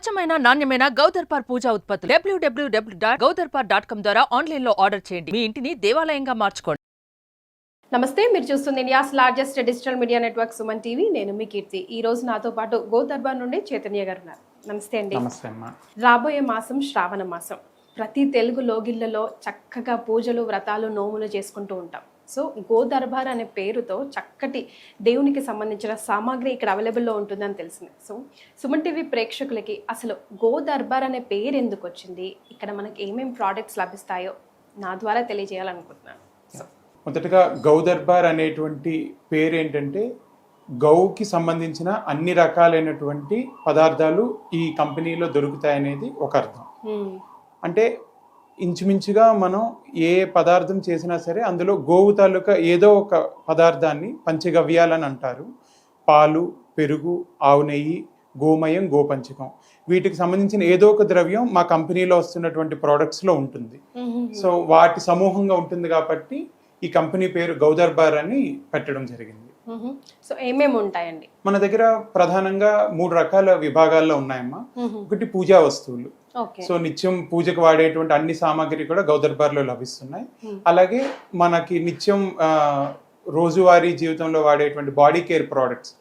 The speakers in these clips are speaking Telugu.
స్వచ్ఛమైన నాణ్యమైన గౌదర్పార్ పూజా ఉత్పత్తులు www.gaudarpar.com ద్వారా ఆన్లైన్ లో ఆర్డర్ చేయండి. మీ ఇంటిని దేవాలయంగా మార్చుకోండి. నమస్తే, మీరు చూస్తుంది India's largest digital media network Suman TV. నేను మీ కీర్తి. ఈ రోజు నాతో పాటు గోదర్బార్ నుండి చైతన్య గారు ఉన్నారు. నమస్తే అండి. నమస్తే అమ్మా. రాబోయే మాసం శ్రావణ మాసం. ప్రతి తెలుగు లోగిళ్లలో చక్కగా పూజలు, వ్రతాలు, నోములు చేసుకుంటూ ఉంటాం. సో గోదర్బార్ అనే పేరుతో చక్కటి దేవునికి సంబంధించిన సామాగ్రి ఇక్కడ అవైలబుల్లో ఉంటుందని తెలిసింది. సో సుమన్ టీవీ ప్రేక్షకులకి అసలు గోదర్బార్ అనే పేరు ఎందుకు వచ్చింది, ఇక్కడ మనకి ఏమేమి ప్రోడక్ట్స్ లభిస్తాయో నా ద్వారా తెలియజేయాలనుకుంటున్నాను. మొదటగా గౌదర్బార్ అనేటువంటి పేరు ఏంటంటే గౌకి సంబంధించిన అన్ని రకాలైనటువంటి పదార్థాలు ఈ కంపెనీలో దొరుకుతాయనేది ఒక అర్థం. అంటే ఇంచుమించుగా మనం ఏ పదార్థం చేసినా సరే అందులో గోవు తాలూకా ఏదో ఒక పదార్థాన్ని పంచగవ్యాలని అంటారు. పాలు, పెరుగు, ఆవు నెయ్యి, గోమయం, గోపంచకం, వీటికి సంబంధించిన ఏదో ఒక ద్రవ్యం మా కంపెనీలో వస్తున్నటువంటి ప్రోడక్ట్స్లో ఉంటుంది. సో వాటి సమూహంగా ఉంటుంది కాబట్టి ఈ కంపెనీ పేరు గౌదర్బార్ అని పెట్టడం జరిగింది. సో ఏమేమి ఉంటాయండి మన దగ్గర? ప్రధానంగా 3 రకాల విభాగాల్లో ఉన్నాయమ్మా. ఒకటి పూజా వస్తువులు. సో నిత్యం పూజకు వాడేటువంటి అన్ని సామాగ్రి కూడా గౌదర్బార్ లో లభిస్తున్నాయి. అలాగే మనకి నిత్యం రోజువారీ జీవితంలో వాడేటువంటి బాడీ కేర్ ప్రోడక్ట్స్,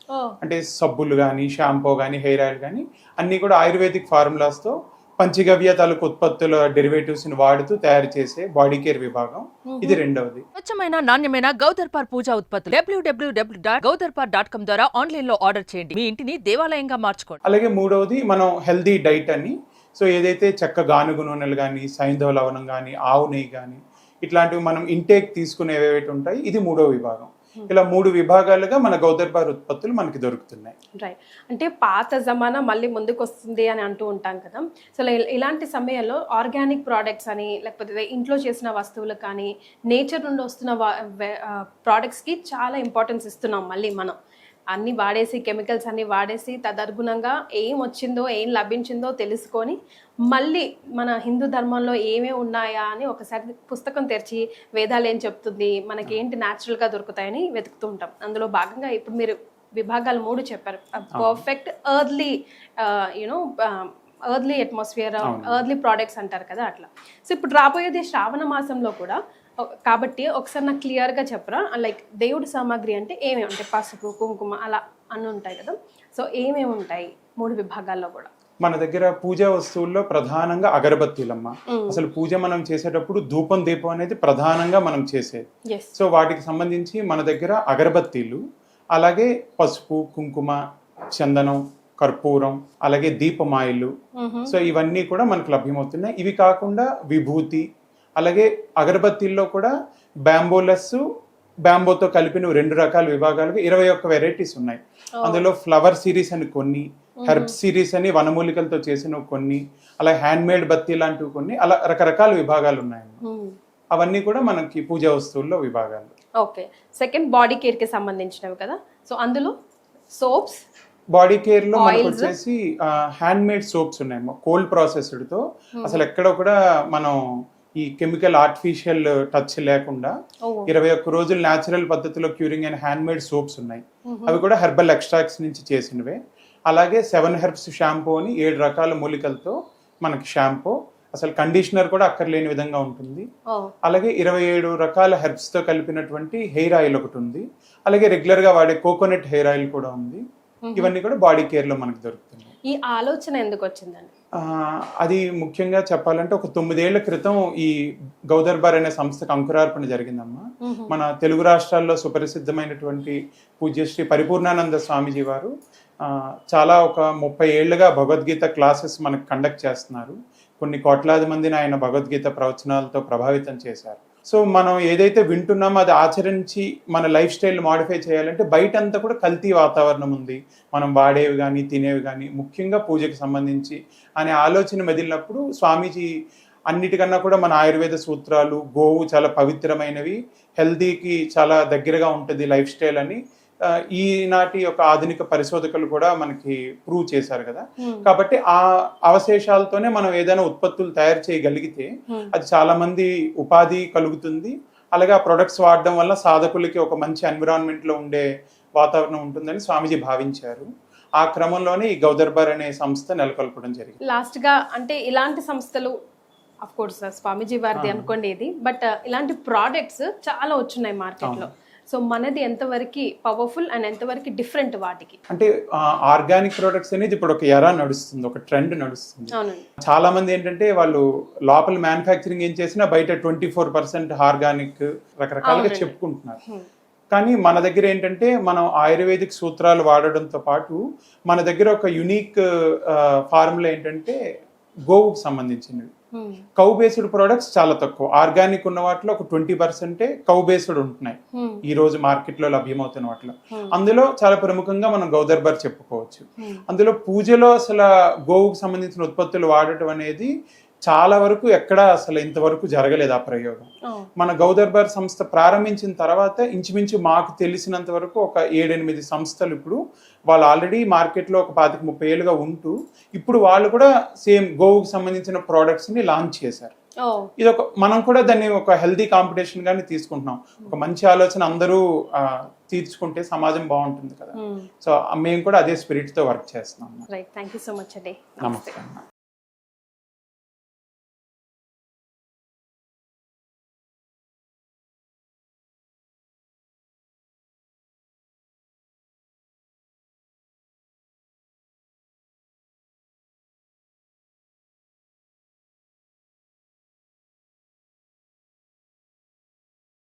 అంటే సబ్బులు కానీ, షాంపూ కానీ, హెయిర్ ఆయిల్ కానీ అన్ని కూడా ఆయుర్వేదిక్ ఫార్ములాస్తో పంచగవ్య తాలూకు ఉత్పత్తుల డెరివేటివ్స్ ని వాడుతూ తయారు చేసే బాడీ కేర్ విభాగం. ఇది రెండవది. స్వచ్ఛమైన నాణ్యమైన గౌదర్పార్ పూజా ఉత్పత్తులు www.gaudarpar.com ద్వారా ఆన్లైన్ లో ఆర్డర్ చేయండి. మీ ఇంటిని దేవాలయంగా మార్చుకోండి. అలాగే మూడవది మనం హెల్దీ డైట్ అని. సో ఏదైతే చెక్క గానుగు నూనెలు కానీ, సైంధవ లవణం కానీ, ఆవు నెయ్యి కానీ ఇట్లాంటివి మనం ఇంటేక్ తీసుకునేవి ఏవైతే ఉంటాయి, ఇది 3వ విభాగం. ఇలా 3 విభాగాలుగా మన గౌదర్బార్ ఉత్పత్తులు మనకి దొరుకుతున్నాయి. రైట్. అంటే పాత జమానా మళ్ళీ ముందుకు వస్తుంది అని అంటూ ఉంటాం కదా. సో ఇలాంటి సమయంలో ఆర్గానిక్ ప్రోడక్ట్స్ అని, లేకపోతే ఇంట్లో చేసిన వస్తువులు కానీ, నేచర్ నుండి వస్తున్న ప్రోడక్ట్స్కి చాలా ఇంపార్టెన్స్ ఇస్తున్నాం. మళ్ళీ మనం అన్నీ వాడేసి, కెమికల్స్ అన్నీ వాడేసి తదనుగుణంగా ఏం వచ్చిందో, ఏం లభించిందో తెలుసుకొని మళ్ళీ మన హిందూ ధర్మంలో ఏమేమి ఉన్నాయా అని ఒకసారి పుస్తకం తెరిచి వేదాలు ఏం చెప్తుంది, మనకి ఏంటి న్యాచురల్గా దొరుకుతాయని వెతుకుతూ ఉంటాం. అందులో భాగంగా ఇప్పుడు మీరు విభాగాలు 3 చెప్పారు. Perfect earthly earthly atmosphere, earthly products అంటారు కదా, అట్లా. సో ఇప్పుడు రాబోయేది శ్రావణ మాసంలో కూడా కాబట్టి ఒకసారి నాకు క్లియర్గా చెప్పరా, లైక్ దేవుడి సామాగ్రి అంటే ఏమేమి ఉంటాయి? పసుపు, కుంకుమ అలా అన్నీ ఉంటాయి కదా. సో ఏమేమి ఉంటాయి 3 విభాగాల్లో కూడా? మన దగ్గర పూజా వస్తువుల్లో ప్రధానంగా అగరబత్తీలమ్మ. అసలు పూజ మనం చేసేటప్పుడు ధూపం, దీపం అనేది ప్రధానంగా మనం చేసేది. సో వాటికి సంబంధించి మన దగ్గర అగరబత్తీలు, అలాగే పసుపు, కుంకుమ, చందనం, కర్పూరం, అలాగే దీపమాయిలు, సో ఇవన్నీ కూడా మనకు లభ్యమవుతున్నాయి. ఇవి కాకుండా విభూతి, అలాగే అగరబత్తీల్లో కూడా బ్యాంబోలెస్, బ్యాంబోతో కలిపిన 2 రకాల విభాగాలుగా 21 వెరైటీస్ ఉన్నాయి. అందులో ఫ్లవర్ సిరీస్ అని కొన్ని, హెర్బ్ సిరీస్ అని వనమూలికలతో చేసిన కొన్ని, అలా హ్యాండ్ మేడ్ బత్తీ లాంటివి కొన్ని, అలా రకరకాల విభాగాలు ఉన్నాయి. అవన్నీ కూడా మనకి పూజా వస్తువుల్లో విభాగాలు. ఓకే. సెకండ్ బాడీ కేర్ కి సంబంధించినవి కదా. సో అందులో సోప్స్, బాడీ కేర్ లో మనకు వచ్చేసి హ్యాండ్ మేడ్ సోప్స్ ఉన్నాయి. కోల్డ్ ప్రాసెస్డ్ తో, అసలు ఎక్కడ కూడా మనం ఈ కెమికల్ ఆర్టిఫిషియల్ టచ్ లేకుండా 21 రోజులు న్యాచురల్ పద్ధతిలో క్యూరింగ్ అయిన హ్యాండ్ మేడ్ సోప్స్ ఉన్నాయి. అవి కూడా హెర్బల్ ఎక్స్ట్రాక్ట్స్ నుంచి చేసినవే. అలాగే 7 హెర్బ్స్ షాంపూ అని 7 రకాల మూలికలతో మనకి షాంపూ, అసలు కండిషనర్ కూడా అక్కర్లేని విధంగా ఉంటుంది. అలాగే 27 రకాల హెర్బ్స్ తో కలిపినటువంటి హెయిర్ ఆయిల్ ఒకటి ఉంది. అలాగే రెగ్యులర్ గా వాడే కోకోనట్ హెయిర్ ఆయిల్ కూడా ఉంది. ఇవన్నీ కూడా బాడీ కేర్ లో మనకు దొరుకుతుంది. ఈ ఆలోచన ఎందుకు వచ్చిందండి? అది ముఖ్యంగా చెప్పాలంటే ఒక 9 ఏళ్ల క్రితం ఈ గౌదర్బార్ అనే సంస్థకు అంకురార్పణ జరిగిందమ్మా. మన తెలుగు రాష్ట్రాల్లో సుప్రసిద్ధమైనటువంటి పూజ్యశ్రీ పరిపూర్ణానంద స్వామీజీ వారు చాలా ఒక 30 ఏళ్లుగా భగవద్గీత క్లాసెస్ మనకు కండక్ట్ చేస్తున్నారు. కొన్ని కోట్లాది మందిని ఆయన భగవద్గీత ప్రవచనాలతో ప్రభావితం చేశారు. సో మనం ఏదైతే వింటున్నామో అది ఆచరించి మన లైఫ్ స్టైల్ మాడిఫై చేయాలంటే బయటంతా కూడా కల్తీ వాతావరణం ఉంది. మనం వాడేవి కానీ, తినేవి కానీ, ముఖ్యంగా పూజకి సంబంధించి అనే ఆలోచన మెదిలినప్పుడు స్వామీజీ అన్నిటికన్నా కూడా మన ఆయుర్వేద సూత్రాలు, గోవు చాలా పవిత్రమైనవి, హెల్దీకి చాలా దగ్గరగా ఉంటుంది లైఫ్ స్టైల్ అని ఈనాటి యొక్క ఆధునిక పరిశోధకులు కూడా మనకి ప్రూవ్ చేశారు కదా. కాబట్టి ఆ అవశేషాలతోనే మనం ఏదైనా ఉత్పత్తులు తయారు చేయగలిగితే అది చాలా మంది ఉపాధి కలుగుతుంది. అలాగే ఆ ప్రొడక్ట్స్ వాడడం వల్ల సాధకులకి ఒక మంచి ఎన్విరాన్మెంట్ లో ఉండే వాతావరణం ఉంటుందని స్వామీజీ భావించారు. ఆ క్రమంలోనే ఈ గౌదర్బార్ అనే సంస్థ నెలకొల్పడం జరిగింది. లాస్ట్ గా అంటే ఇలాంటి సంస్థలు అఫ్ కోర్స్ స్వామీజీ వారిది అనుకోండి ఇది, బట్ ఇలాంటి ప్రోడక్ట్స్ చాలా వచ్చున్నాయి మార్కెట్ లో. సో మనది ఎంతవరకు పవర్ఫుల్ అండ్ ఎంతవరకు డిఫరెంట్ వాటికి? అంటే ఆర్గానిక్ ప్రొడక్ట్స్ అనేది ఇప్పుడు ఒక ఎరా నడుస్తుంది, ఒక ట్రెండ్ నడుస్తుంది. అవునండి. చాలా మంది ఏంటంటే వాళ్ళు లోపల మ్యానుఫ్యాక్చరింగ్ ఏం చేసినా బయట 24% ఆర్గానిక్ రకరకాలుగా చెప్పుకుంటున్నారు. కానీ మన దగ్గర ఏంటంటే మనం ఆయుర్వేదిక్ సూత్రాలు వాడడంతో పాటు మన దగ్గర ఒక యునిక్ ఫార్ములా ఏంటంటే గోవుకు సంబంధించినవి. కౌ బేస్డ్ ప్రొడక్ట్స్ చాలా తక్కువ. ఆర్గానిక్ ఉన్న వాటిలో ఒక 20% కౌ బేస్డ్ ఉంటున్నాయి ఈ రోజు మార్కెట్ లో లభ్యమవుతున్న వాటిలో. అందులో చాలా ప్రముఖంగా మనం గౌదర్బార్ చెప్పుకోవచ్చు. అందులో పూజలో అసలు గోవుకు సంబంధించిన ఉత్పత్తులు వాడటం అనేది చాలా వరకు ఎక్కడ అసలు ఇంతవరకు జరగలేదు ఆ ప్రయోగం. మన గౌదర్బార్ సంస్థ ప్రారంభించిన తర్వాత ఇంచుమించు మాకు తెలిసినంత వరకు ఒక 7-8 సంస్థలు ఇప్పుడు వాళ్ళు ఆల్రెడీ మార్కెట్లో ఒక 25-30 ఏళ్ళుగా ఉంటూ ఇప్పుడు వాళ్ళు కూడా సేమ్ గోవుకు సంబంధించిన ప్రోడక్ట్స్ ని లాంచ్ చేశారు. ఇది మనం కూడా దాన్ని ఒక హెల్దీ కాంపిటీషన్ గానే తీసుకుంటున్నాం. ఒక మంచి ఆలోచన అందరూ తీర్చుకుంటే సమాజం బాగుంటుంది కదా. సో మేము కూడా అదే స్పిరిట్ తో వర్క్ చేస్తున్నాం. Right, thank you so much అండి. నమస్తే.